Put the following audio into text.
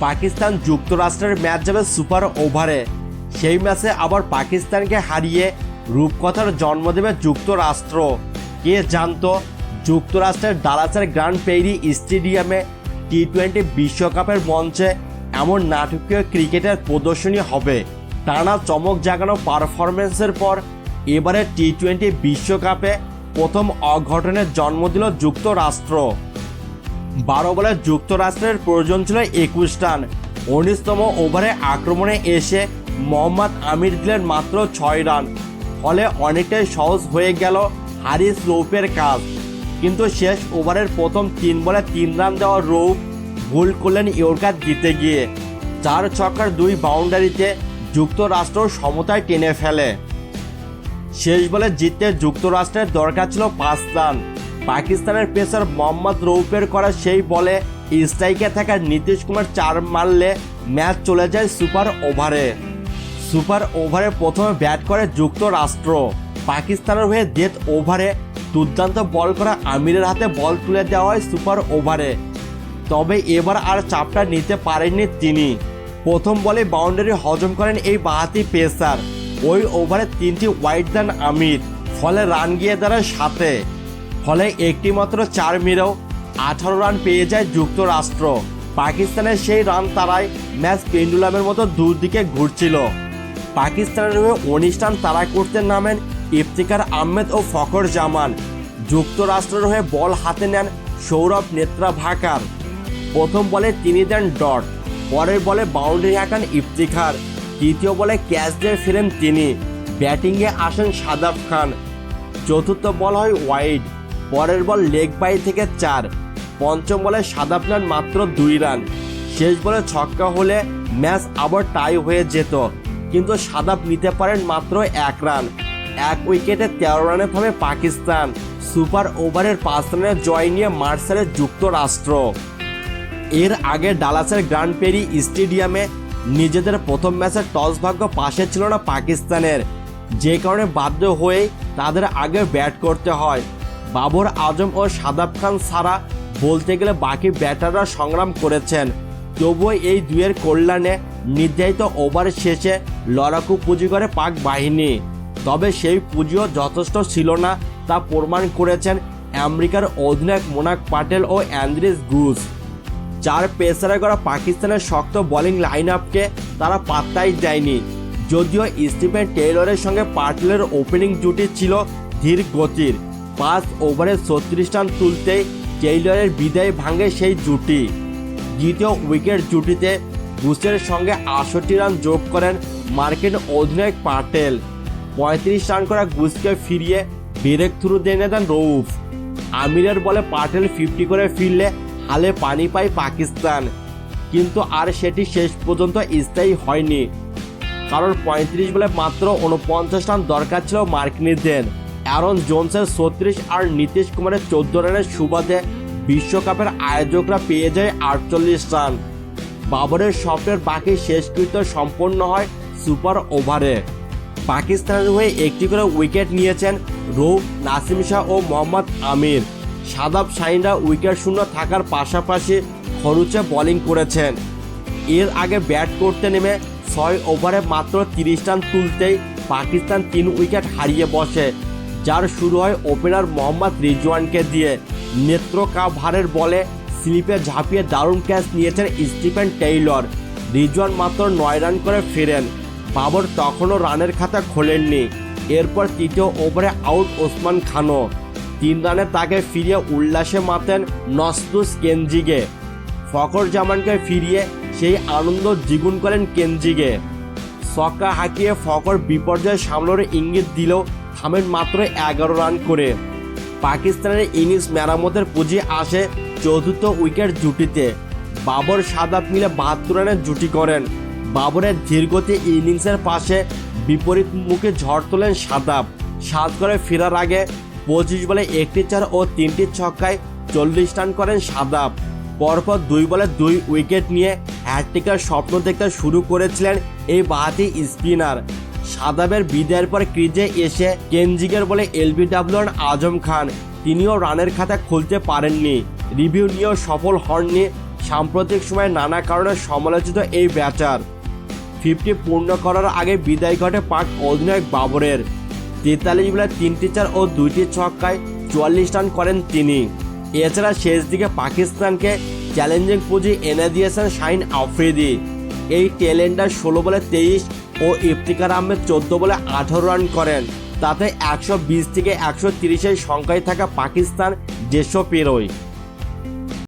পাকিস্তান যুক্তরাষ্ট্রের ম্যাচ যাবে সুপার ওভারে। সেই ম্যাচে আবার পাকিস্তানকে হারিয়ে রূপকথার জন্ম দেবে যুক্তরাষ্ট্র। কে জানতো যুক্তরাষ্ট্রের ডালাসের গ্র্যান্ড প্রেইরি স্টেডিয়ামে টি-20 বিশ্বকাপের মঞ্চে এমন নাটকীয় ক্রিকেটের প্রদর্শনী হবে। টানা চমক জাগানো পারফরমেন্সের পর এবারে টি-20 বিশ্বকাপে প্রথম অঘটনের জন্ম দিল যুক্তরাষ্ট্র। 12 বলে যুক্তরাষ্ট্রের প্রয়োজন ছিল 21 রান। 19তম ওভারে আক্রমণে এসে মোহাম্মদ আমির দিলেন মাত্র 6 রান। ফলে অনেকটাই সহজ হয়ে গেল হারিস রৌফের কাজ। কিন্তু শেষ ওভারের প্রথম 3 বলে 3 রান দেওয়া রৌফ ভুল করলেন ইয়র্কার দিতে গিয়ে। 4 ছক্কার 2 বাউন্ডারিতে যুক্তরাষ্ট্র সমতায় টেনে ফেলে। শেষ বলে জিততে যুক্তরাষ্ট্রের দরকার ছিল 5 রান। পাকিস্তানের পেসার মোহাম্মদ রৌফের করা সেই বলে স্ট্রাইকে থাকা নীতিশ কুমার 4 মারলে ম্যাচ চলে যায় সুপার ওভারে। সুপার ওভারে প্রথমে ব্যাট করে যুক্তরাষ্ট্র। পাকিস্তানের হয়ে ডেথ ওভারে দুর্দান্ত বল করা আমিরের হাতে বল তুলে দেওয়া হয় সুপার ওভারে। তবে এবার আর চাপটা নিতে পারেননি তিনি। প্রথম বলে বাউন্ডারি হজম করেন এই বাঁহাতি পেসার। ওই ওভারে 3টি ওয়াইড দেন আমির, ফলে রান গিয়ে দাঁড়ায় 7-এ। ফলে একটি মাত্র 4 মেরেও 18 রান পেয়ে যায় যুক্তরাষ্ট্র। পাকিস্তানের সেই রান তাড়ায় ম্যাচ পেন্ডুলামের মতো দুদিকে ঘুরছিল। পাকিস্তানের হয়ে 19 রান তাড়া করতে নামেন ইফতিখার আহমেদ ও ফখর জামান। যুক্তরাষ্ট্রের হয়ে বল হাতে নেন সৌরভ নেত্রাভাকার। প্রথম বলে তিনি দেন ডট, পরের বলে বাউন্ডারি হাঁকান ইফতিখার, তৃতীয় বলে ক্যাচ দিয়ে ফেরেন তিনি। ব্যাটিংয়ে আসেন শাদাব খান। চতুর্থ বল হয় ওয়াইড, পরের বল লেগ বাই থেকে 4। পঞ্চম বলে শাদাব নেন মাত্র 2 রান। শেষ বলে ছক্কা হলে ম্যাচ আবার টাই হয়ে যেত, কিন্তু শাদাব নিতে পারেন মাত্র 1 রান। 1 উইকেটে 13 রানে থামে পাকিস্তান। সুপার ওভারের 5 রানের জয় নিয়ে মাঠ ছাড়ে যুক্তরাষ্ট্র। এর আগে ডালাসের গ্র্যান্ড প্রেইরি স্টেডিয়ামে নিজেদের প্রথম ম্যাচের টস ভাগ্য পাশে ছিল না পাকিস্তানের, যে কারণে বাধ্য হয়ে তাদের আগে ব্যাট করতে হয়। বাবর আজম ও শাদাব খান ছাড়া বলতে গেলে বাকি ব্যাটাররা সংগ্রাম করেছেন। তবুও এই দুয়ের কল্যাণে নির্ধারিত ওভার শেষে লড়াকু পুঁজি করে পাক বাহিনী। তবে সেই পুঁজিও যথেষ্ট ছিল না, তা প্রমাণ করেছেন আমেরিকার অধিনায়ক মোনাক প্যাটেল ও অ্যান্দ্রিস গুজ। 4 পেসারে করা পাকিস্তানের শক্ত বোলিং লাইন আপকে তারা পাত্তাই দেয়নি। যদিও স্টিফেন টেইলরের সঙ্গে প্যাটেলের ওপেনিং জুটি ছিল ধীর গতির। 5 ওভারে 36 রান তুলতেই টেইলরের বিদায় ভাঙে সেই জুটি। দ্বিতীয় উইকেট জুটিতে গুজের সঙ্গে 68 রান যোগ করেন মার্কিন অধিনায়ক প্যাটেল। 35 রান করা গুজকে ফিরিয়ে ব্রেক থ্রু দিয়ে দেন রৌফ। আমিরের বলে প্যাটেল 50 করে ফিরলে হালে পানি পায় পাকিস্তান, কিন্তু আর সেটি শেষ পর্যন্ত স্থায়ী হয়নি, কারণ 35 বলে মাত্র 49 রান দরকার ছিল মার্কিনীদের। অ্যারন জোন্সের 36 আর নীতিশ কুমারের 14 রানের সুবাদে বিশ্বকাপের আয়োজকরা পেয়ে যায় 48 রান। বাবরের স্বপ্নের বাকি শেষকৃত্য সম্পন্ন হয় সুপার ওভারে। পাকিস্তানের হয়ে একটি করে উইকেট নিয়েছেন রৌফ, নাসিম শাহ ও মোহাম্মদ আমির। শাদাব শাহিনরা উইকেট শূন্য থাকার পাশাপাশি খরুচে বোলিং করেছেন। এর আগে ব্যাট করতে নেমে 6 ওভারে মাত্র 30 রান তুলতেই পাকিস্তান 3 উইকেট হারিয়ে বসে, যার শুরু হয় ওপেনার মোহাম্মদ রিজওয়ানকে দিয়ে। নেত্রকাভারের বলে স্লিপে ঝাঁপিয়ে দারুণ ক্যাচ নিয়েছেন স্টিফেন টেইলর। রিজওয়ান মাত্র 9 রান করে ফেরেন। বাবর তখনও রানের খাতা খোলেননি। এরপর তৃতীয় ওভারে আউট ওসমান খানও। 3 রানে তাকে ফিরিয়ে উল্লাসে মাতেন নসরুল কেনজিগে। ফখর জামানকে ফিরিয়ে সেই আনন্দ দ্বিগুণ করেন কেনজিগে। ছক্কা হাঁকিয়ে ফখর বিপর্যয় সামলানোর ইঙ্গিত দিলেও থামেন মাত্র 11 রান করে। পাকিস্তানের ইনিংস মেরামতের পুঁজি আসে চতুর্থ উইকেট জুটিতে। বাবর শাদাব মিলে 72 রানের জুটি করেন। বাবরের ধীরগতি ইনিংসের পাশে বিপরীত মুখে ঝড় তোলেন শাদাব। 7 করে ফেরার আগে 25 বলে 1টি 4 ও 3টি ছক্কায় 40 রান করেন শাদাব। পরপর 2 বলে 2 উইকেট নিয়ে হ্যাটট্রিকের স্বপ্ন দেখতে শুরু করেছিলেন এই বাঁহাতি স্পিনার। শাদাবের বিদায়ের পর ক্রিজে এসে কেনজিগের বলে এলবিডব্লিউ আজম খান, তিনিও রানের খাতা খুলতে পারেননি। রিভিউ নিয়েও সফল হননি সাম্প্রতিক সময়ে নানা কারণে সমালোচিত এই ব্যাটার 50 পূর্ণ করার আগে বিদায় ঘটে পাক অধিনায়ক বাবরের। 43 বলে 3টি 4 ও 2টি ছক্কায় 44 রান করেন তিনি। এছাড়া শেষ দিকে পাকিস্তানকে চ্যালেঞ্জিং পুঁজি এনে দিয়েছেন শাহিন আফ্রিদি। এই টেলেন্ডার 16 বলে 23 ও ইফতিকার আহমেদ 14 বলে 18 রান করেন। তাতে 120 থেকে 130 সংখ্যায় থাকা পাকিস্তান 150 পেরোয়।